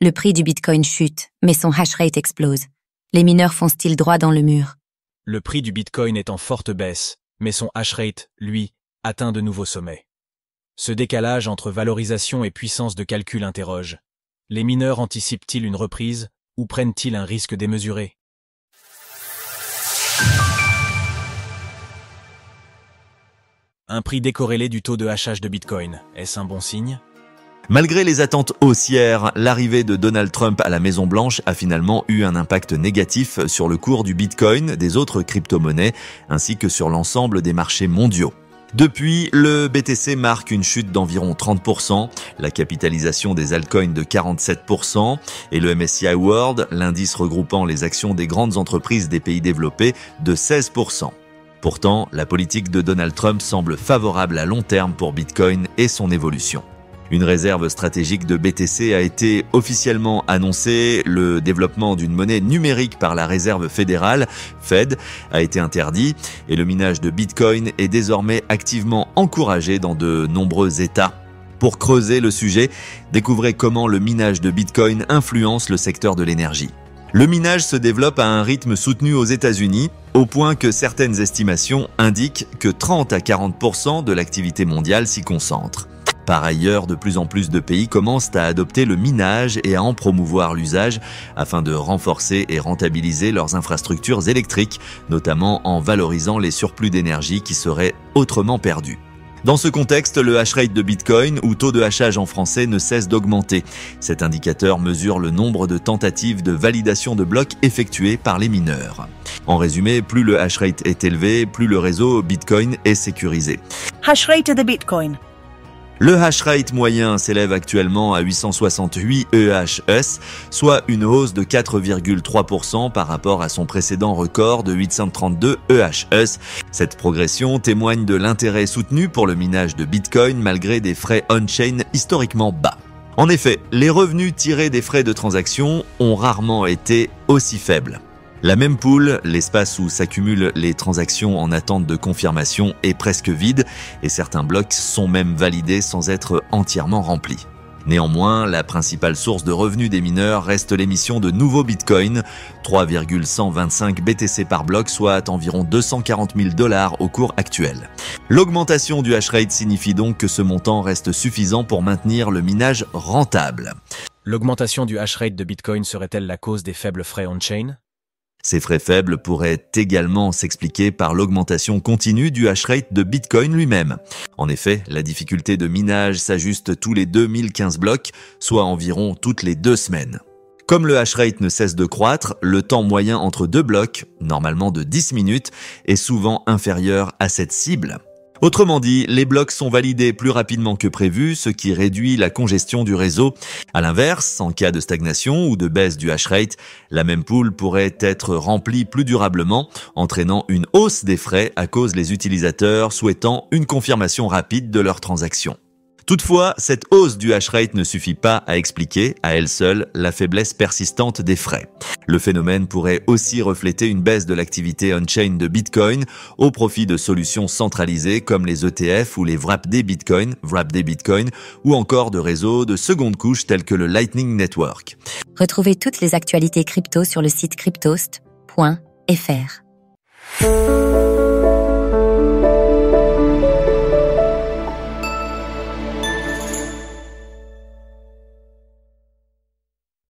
Le prix du Bitcoin chute, mais son hash rate explose. Les mineurs foncent-ils droit dans le mur? Le prix du Bitcoin est en forte baisse, mais son hash rate, lui, atteint de nouveaux sommets. Ce décalage entre valorisation et puissance de calcul interroge. Les mineurs anticipent-ils une reprise ou prennent-ils un risque démesuré? Un prix décorrélé du taux de hachage de Bitcoin, est-ce un bon signe? Malgré les attentes haussières, l'arrivée de Donald Trump à la Maison-Blanche a finalement eu un impact négatif sur le cours du Bitcoin, des autres crypto-monnaies, ainsi que sur l'ensemble des marchés mondiaux. Depuis, le BTC marque une chute d'environ 30%, la capitalisation des altcoins de 47% et le MSCI World, l'indice regroupant les actions des grandes entreprises des pays développés, de 16%. Pourtant, la politique de Donald Trump semble favorable à long terme pour Bitcoin et son évolution. Une réserve stratégique de BTC a été officiellement annoncée. Le développement d'une monnaie numérique par la Réserve fédérale, Fed, a été interdit et le minage de Bitcoin est désormais activement encouragé dans de nombreux États. Pour creuser le sujet, découvrez comment le minage de Bitcoin influence le secteur de l'énergie. Le minage se développe à un rythme soutenu aux États-Unis, au point que certaines estimations indiquent que 30 à 40% de l'activité mondiale s'y concentre. Par ailleurs, de plus en plus de pays commencent à adopter le minage et à en promouvoir l'usage afin de renforcer et rentabiliser leurs infrastructures électriques, notamment en valorisant les surplus d'énergie qui seraient autrement perdus. Dans ce contexte, le hash rate de Bitcoin, ou taux de hachage en français, ne cesse d'augmenter. Cet indicateur mesure le nombre de tentatives de validation de blocs effectuées par les mineurs. En résumé, plus le hash rate est élevé, plus le réseau Bitcoin est sécurisé. Hash rate of the Bitcoin. Le hash rate moyen s'élève actuellement à 868 EHS, soit une hausse de 4,3% par rapport à son précédent record de 832 EHS. Cette progression témoigne de l'intérêt soutenu pour le minage de Bitcoin malgré des frais on-chain historiquement bas. En effet, les revenus tirés des frais de transaction ont rarement été aussi faibles. La même pool, l'espace où s'accumulent les transactions en attente de confirmation, est presque vide et certains blocs sont même validés sans être entièrement remplis. Néanmoins, la principale source de revenus des mineurs reste l'émission de nouveaux bitcoins, 3,125 BTC par bloc, soit environ 240 000 $ au cours actuel. L'augmentation du hash rate signifie donc que ce montant reste suffisant pour maintenir le minage rentable. L'augmentation du hash rate de Bitcoin serait-elle la cause des faibles frais on-chain? Ces frais faibles pourraient également s'expliquer par l'augmentation continue du hash rate de Bitcoin lui-même. En effet, la difficulté de minage s'ajuste tous les 2015 blocs, soit environ toutes les 2 semaines. Comme le hash rate ne cesse de croître, le temps moyen entre 2 blocs, normalement de 10 minutes, est souvent inférieur à cette cible. Autrement dit, les blocs sont validés plus rapidement que prévu, ce qui réduit la congestion du réseau. À l'inverse, en cas de stagnation ou de baisse du hash rate, la même pool pourrait être remplie plus durablement, entraînant une hausse des frais à cause des utilisateurs souhaitant une confirmation rapide de leurs transactions. Toutefois, cette hausse du hash rate ne suffit pas à expliquer, à elle seule, la faiblesse persistante des frais. Le phénomène pourrait aussi refléter une baisse de l'activité on-chain de Bitcoin au profit de solutions centralisées comme les ETF ou les wrapped Bitcoin, ou encore de réseaux de seconde couche tels que le Lightning Network. Retrouvez toutes les actualités crypto sur le site cryptost.fr.